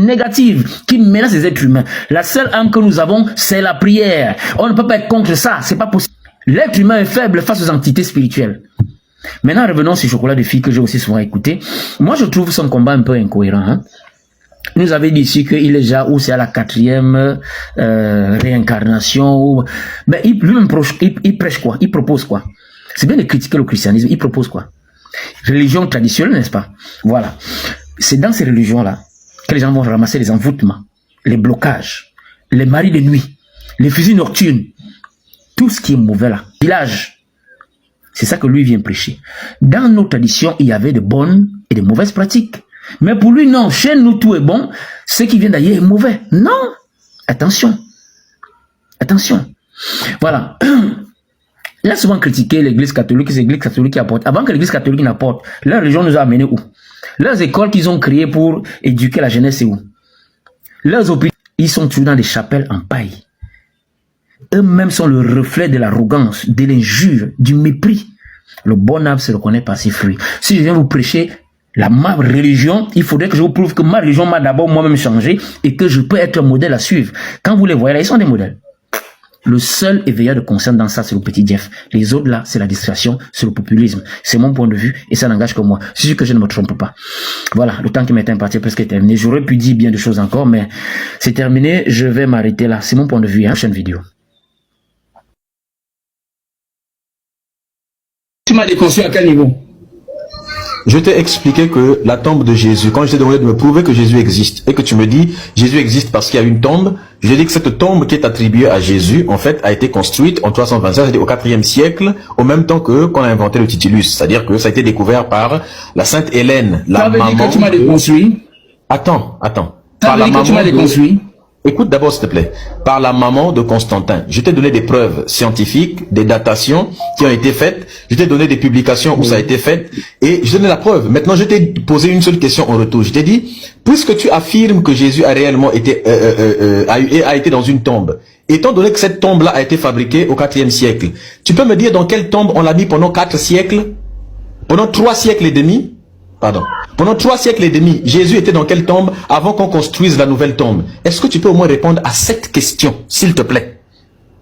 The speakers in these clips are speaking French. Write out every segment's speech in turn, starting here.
négatives qui menacent les êtres humains. La seule arme que nous avons, c'est la prière. On ne peut pas être contre ça, c'est pas possible. L'être humain est faible face aux entités spirituelles. Maintenant, revenons sur Chocolat de Fille que j'ai aussi souvent écouté. Moi, je trouve son combat un peu incohérent. Hein? Il nous avait dit ici qu'il est déjà, ou c'est à la 4e réincarnation. Ben, lui-même il prêche quoi? Il propose quoi? C'est bien de critiquer le christianisme, il propose quoi? Religion traditionnelle, n'est-ce pas? Voilà. C'est dans ces religions-là que les gens vont ramasser les envoûtements, les blocages, les maris de nuit, les fusils nocturnes, tout ce qui est mauvais là. Village. C'est ça que lui vient prêcher. Dans nos traditions, il y avait de bonnes et de mauvaises pratiques. Mais pour lui, non. Chez nous, tout est bon. Ce qui vient d'ailleurs est mauvais. Non. Attention. Attention. Voilà. Il a souvent critiqué l'église catholique, c'est l'église catholique qui apporte. Avant que l'église catholique n'apporte, leur religion nous a amenés où? Leurs écoles qu'ils ont créées pour éduquer la jeunesse, c'est où? Leurs hôpitaux, ils sont toujours dans des chapelles en paille. Eux-mêmes sont le reflet de l'arrogance, de l'injure, du mépris. Le bon arbre se reconnaît par ses fruits. Si je viens vous prêcher ma religion, il faudrait que je vous prouve que ma religion m'a d'abord moi-même changé et que je peux être un modèle à suivre. Quand vous les voyez là, ils sont des modèles. Le seul éveilleur de conscience dans ça, c'est le petit Jeff. Les autres là, c'est la distraction, c'est le populisme. C'est mon point de vue et ça n'engage que moi. C'est sûr que je ne me trompe pas. Voilà, le temps qui m'est imparti est presque terminé. J'aurais pu dire bien de choses encore, mais c'est terminé. Je vais m'arrêter là. C'est mon point de vue. Prochaine vidéo. Tu m'as déconstruit à quel niveau? Je t'ai expliqué que la tombe de Jésus, quand je t'ai demandé de me prouver que Jésus existe, et que tu me dis, Jésus existe parce qu'il y a une tombe, je dis que cette tombe qui est attribuée à Jésus, en fait, a été construite en 325, c'est-à-dire au 4e siècle, au même temps qu'on a inventé le Titulus. C'est-à-dire que ça a été découvert par la Sainte Hélène, la maman... Ça veut dire que tu m'as déconstruit? Attends. Ça veut dire que tu m'as déconstruit? Écoute d'abord, s'il te plaît. Par la maman de Constantin. Je t'ai donné des preuves scientifiques, des datations qui ont été faites. Je t'ai donné des publications où ça a été fait. Et je t'ai donné la preuve. Maintenant, je t'ai posé une seule question en retour. Je t'ai dit, puisque tu affirmes que Jésus a réellement été, a été dans une tombe, étant donné que cette tombe-là a été fabriquée au 4e siècle, tu peux me dire dans quelle tombe on l'a mis pendant 4 siècles? Pendant 3 siècles et demi? Pardon. Pendant 3 siècles et demi, Jésus était dans quelle tombe avant qu'on construise la nouvelle tombe? Est-ce que tu peux au moins répondre à cette question, s'il te plaît?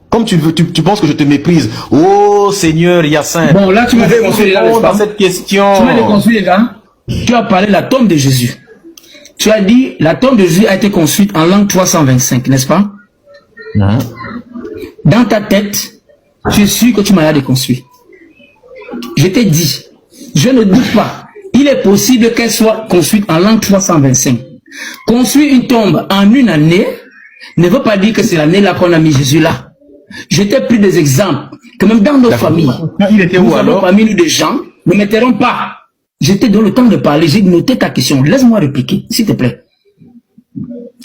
Comme tu penses que je te méprise. Oh Seigneur Hyacinthe. Bon, là tu m'as déconstruit les gars. À cette question. Tu m'as déconstruit les gars. Tu as parlé de la tombe de Jésus. Tu as dit la tombe de Jésus a été construite en l'an 325, n'est-ce pas? Non. Dans ta tête, je suis que tu m'as déconstruit. Je t'ai dit, je ne doute pas. Il est possible qu'elle soit construite en l'an 325. Construire une tombe en une année ne veut pas dire que c'est l'année là qu'on a mis Jésus là. Je t'ai pris des exemples que même dans nos familles, nous avons parmi nous des gens, ne m'interromps pas. Je t'ai donné le temps de parler, j'ai noté ta question. Laisse-moi répliquer, s'il te plaît.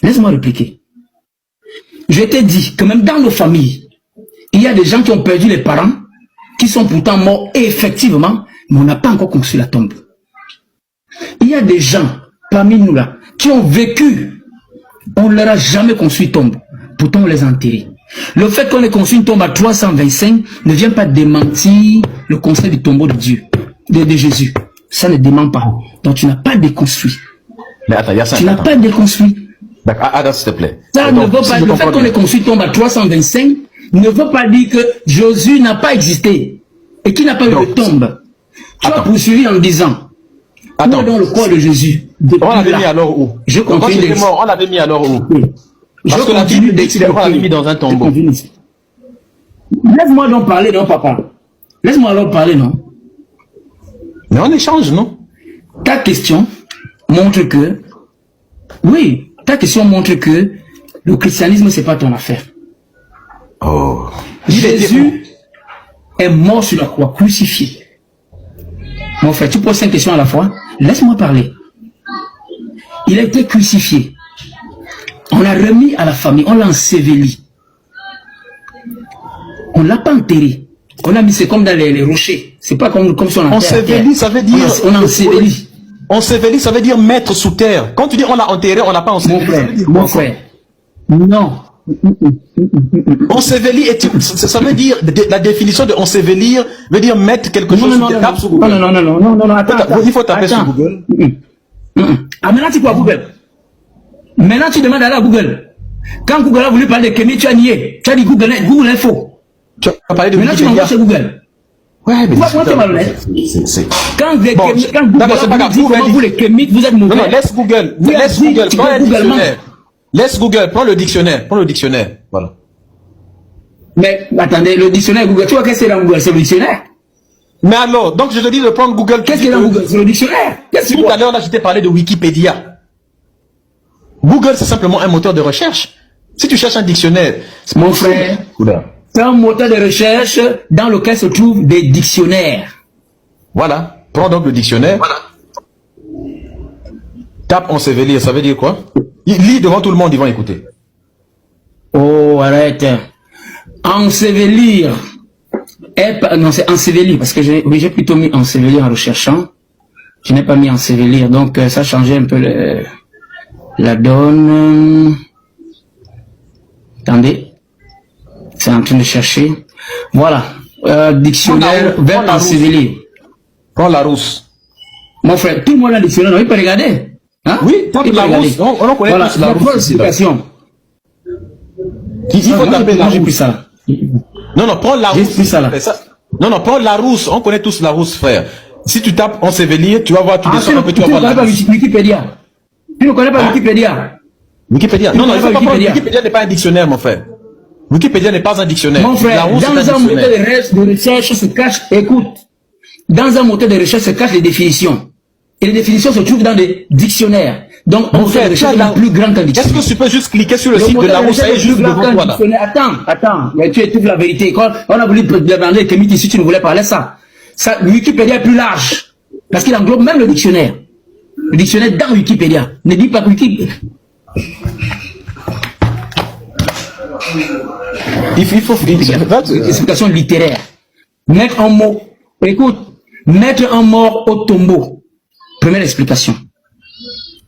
Laisse-moi répliquer. Je t'ai dit que même dans nos familles, il y a des gens qui ont perdu les parents, qui sont pourtant morts, et effectivement, mais on n'a pas encore construit la tombe. Il y a des gens parmi nous là qui ont vécu, on ne leur a jamais construit tombe, pourtant on les a enterrés. Le fait qu'on ait construit une tombe à 325 ne vient pas démentir le concept du tombeau de Dieu, de Jésus. Ça ne dément pas. Donc tu n'as pas déconstruit. Mais attends, tu n'as pas déconstruit. D'accord, s'il te plaît. Ça ne veut pas, le fait qu'on ait construit une tombe à 325 ne veut pas dire que Jésus n'a pas existé et qu'il n'a pas eu de tombe. Tu as poursuivi en disant. Attends. Où est dans le corps de Jésus? On l'avait mis alors où? Je continue. On l'avait mis alors où? Oui. Parce que la Bible dit qu'on l'avait mis dans un tombeau. Laisse-moi donc parler, non, papa? Laisse-moi alors parler, non? Mais on échange, non? Ta question montre que, oui, ta question montre que le christianisme, c'est pas ton affaire. Oh. Jésus est mort sur la croix, crucifié. Mon frère, tu poses 5 questions à la fois. Laisse-moi parler. Il a été crucifié. On l'a remis à la famille. On l'a enseveli. On ne l'a pas enterré. On a mis, c'est comme dans les rochers. C'est pas comme si on enterre. Enseveli, ça veut dire... On a enseveli. Enseveli, ça veut dire mettre sous terre. Quand tu dis on l'a enterré, on l'a pas enseveli. Mon frère. Non. Ensevelir, ça veut dire, la définition de ensevelir veut dire mettre quelque chose sous terre. Non, attends. Il faut taper sur Google. Ah, maintenant, tu quoi, Google? Maintenant, tu demandes d'aller à Google. Quand Google a voulu parler de Kémy, tu as nié. Tu as dit Google Info. Tu as parlé de maintenant, tu m'envoies sur Google. Ouais, mais moi, tu es malhonnête. Quand Google vous les Kémy, vous êtes mauvais. Non, laisse Google. Laisse Google. Prends le dictionnaire. Laisse Google. Prends le dictionnaire. Prends le dictionnaire. Voilà. Mais attendez, le dictionnaire Google, tu vois qu'est-ce que c'est dans Google? C'est le dictionnaire. Mais alors, donc je te dis de prendre Google. Qu'est-ce qu'il y a dans Google? C'est le dictionnaire. Tout à l'heure, là, je t'ai parlé de Wikipédia. Google, c'est simplement un moteur de recherche. Si tu cherches un dictionnaire, mon frère, c'est un moteur de recherche dans lequel se trouvent des dictionnaires. Voilà. Prends donc le dictionnaire. Voilà. Tape ensevelir, ça veut dire quoi? Lis devant tout le monde, ils vont écouter. Oh, arrête. Ensevelir. Non, c'est ensevelir, parce que j'ai plutôt mis ensevelir en recherchant. Je n'ai pas mis ensevelir, donc ça changeait un peu la donne. Attendez. C'est en train de chercher. Voilà. Dictionnaire, verbe ensevelir. Prends Larousse. Mon frère, tout le monde a un dictionnaire, non, il peut regarder. Hein? Oui, prends Larousse. On connaît voilà, tous Larousse. Il faut taper Larousse. J'ai pris ça. Non, prends Larousse. J'ai pris ça là. Non, prends Larousse. On connaît tous Larousse, frère. Si tu tapes ensevelir, tu vas voir, tu descends un peu, tu vas voir Larousse. Wikipédia. Tu ne connais pas Wikipédia? Wikipédia. Non, il faut pas prendre. Wikipédia n'est pas un dictionnaire, mon frère. Wikipédia n'est pas un dictionnaire. Mon frère, dans un moteur de recherche se cache, écoute, dans un moteur de recherche se cachent les définitions. Et les définitions se trouvent dans des dictionnaires. Donc, mon frère, c'est la plus grande qu'un dictionnaire. Est-ce que tu peux juste cliquer sur le site de Larousse et juste devant toi là? Attends, mais tu étouffes la vérité. Quand on a voulu demander Kémy ici, tu ne voulais parler ça. Wikipédia est plus large. Parce qu'il englobe même le dictionnaire. Le dictionnaire dans Wikipédia. Ne dis pas que Wikipédia. Il faut une explication littéraire. Mettre un mot. Écoute, mettre un mort au tombeau. Première explication.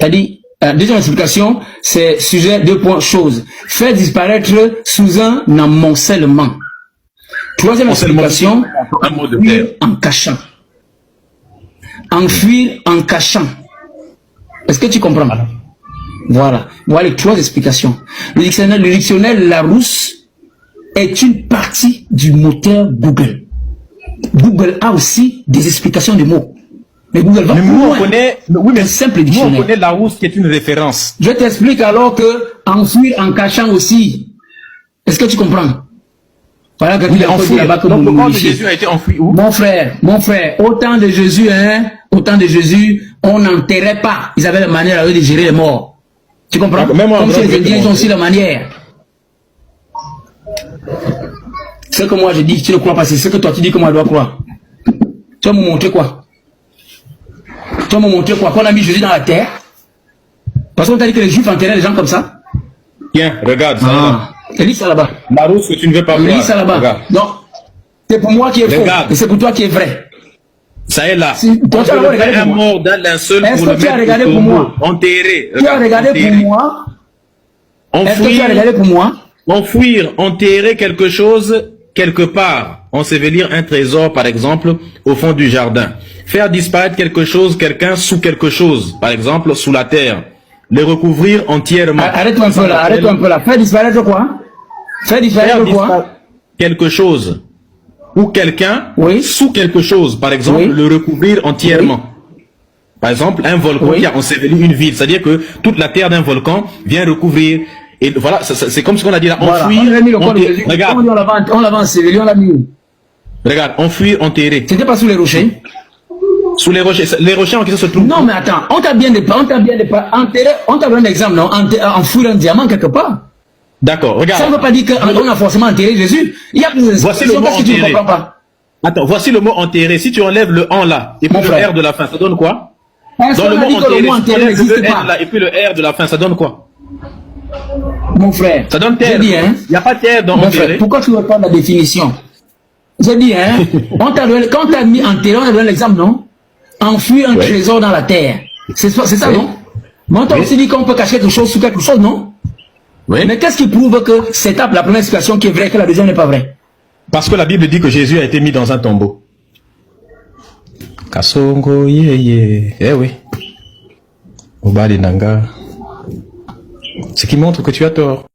C'est-à-dire, deuxième explication, c'est sujet, deux points, chose. Faire disparaître sous un amoncellement. Troisième explication, enfuir en cachant. Enfuir en cachant. Est-ce que tu comprends? Voilà. Voilà les trois explications. Le dictionnaire Larousse est une partie du moteur Google. Google a aussi des explications de mots. Mais Google va plus loin. Un simple dictionnaire. Nous, on connaît Larousse qui est une référence. Je t'explique alors que enfuir en cachant aussi. Est-ce que tu comprends? Voilà, quand il est enfoui là-bas que donc, Jésus a été enfoui où? Mon frère, au temps de Jésus, on n'enterrait pas. Ils avaient la manière de gérer les morts. Tu comprends? Comme chez les Indiens, ils ont aussi la manière. Ce que moi je dis, tu ne crois pas, c'est ce que toi tu dis que moi je dois croire. Tu vas me montrer quoi? Tu vas me montrer quoi? Qu'on a mis Jésus dans la terre? Parce qu'on t'a dit que les Juifs enterraient les gens comme ça? Tiens, regarde ça. Lis ça là-bas. Larousse que tu ne veux pas voir. Lis ça là-bas. Non. C'est pour moi qui est faux. Et c'est pour toi qui est vrai. Ça est là. Toi, tu as regardé un mort dans linceul pour le mettre au tombeau. Enterré. Tu as regardé pour moi. Est-ce que tu as regardé pour moi? Enfouir, enterrer quelque chose quelque part. Ensevelir un trésor, par exemple, au fond du jardin. Faire disparaître quelque chose, quelqu'un sous quelque chose, par exemple, sous la terre. Le recouvrir entièrement. Arrête-toi un peu là, Faire disparaître quoi? Faire disparaître quoi? Quelque chose. Ou quelqu'un sous quelque chose, par exemple, le recouvrir entièrement. Par exemple, un volcan qui a enseveli une ville. C'est-à-dire que toute la terre d'un volcan vient recouvrir. Et voilà, c'est comme ce qu'on a dit là, enfouir. Regarde. On l'avait enseveli, on l'a mis. Regarde, enfouir, enterrer. C'était pas sous les rochers? Sous les rochers en question se trouvent. Non, mais attends, on t'a bien enterré, on t'a donné un exemple, non? Enfouir un diamant quelque part. D'accord, regarde. Ça ne veut pas dire qu'on a forcément enterré Jésus. Il y a plus de voici le mot que tu ne comprends pas. Attends, voici le mot enterré. Si tu enlèves le en là, et puis le R de la fin, ça donne quoi? Dans le mot enterré n'existe pas. Et puis le R de la fin, ça donne quoi? Mon frère, ça donne terre. J'ai dit, hein? Il n'y a pas terre dans enterré. Pourquoi tu ne veux pas la définition? J'ai dit, hein? Quand tu as mis enterré, on a donné l'exemple, non? Enfuir un trésor dans la terre. C'est ça, non? Mais on t'a aussi dit qu'on peut cacher quelque chose sous quelque chose, non? Oui. Mais qu'est-ce qui prouve que c'est la première explication qui est vraie, que la deuxième n'est pas vraie? Parce que la Bible dit que Jésus a été mis dans un tombeau. Kasongo, Eh oui. Obali Nanga. Ce qui montre que tu as tort.